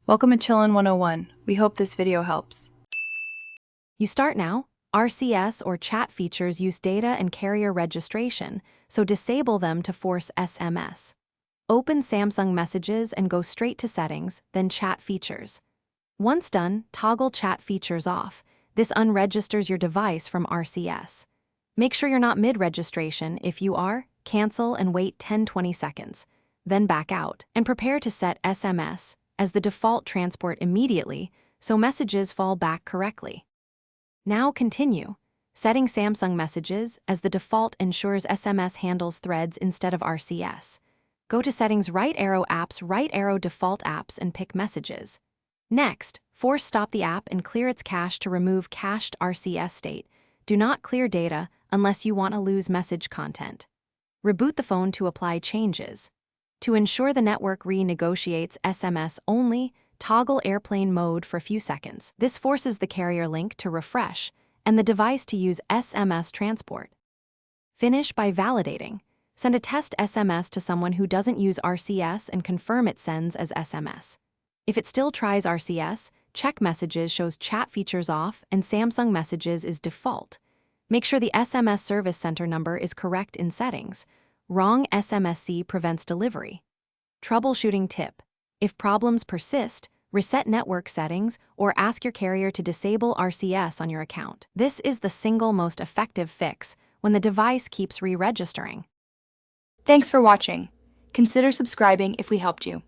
Welcome to Chillin' 101. We hope this video helps. You start now. RCS or chat features use data and carrier registration, so disable them to force SMS. Open Samsung Messages and go straight to Settings, then Chat Features. Once done, toggle Chat Features off. This unregisters your device from RCS. Make sure you're not mid-registration. If you are, cancel and wait 10-20 seconds. Then back out and prepare to set SMS as the default transport immediately, so messages fall back correctly. Now continue. Setting Samsung Messages as the default ensures SMS handles threads instead of RCS. Go to Settings, right arrow Apps, right arrow Default Apps, and pick Messages. Next, force stop the app and clear its cache to remove cached RCS state. Do not clear data unless you want to lose message content. Reboot the phone to apply changes. To ensure the network renegotiates SMS only, toggle airplane mode for a few seconds. This forces the carrier link to refresh and the device to use SMS transport. Finish by validating. Send a test SMS to someone who doesn't use RCS and confirm it sends as SMS. If it still tries RCS, check Messages shows chat features off and Samsung Messages is default. Make sure the SMS Service Center number is correct in settings. Wrong SMSC prevents delivery. Troubleshooting tip. If problems persist, reset network settings or ask your carrier to disable RCS on your account. This is the single most effective fix when the device keeps re-registering. Thanks for watching. Consider subscribing if we helped you.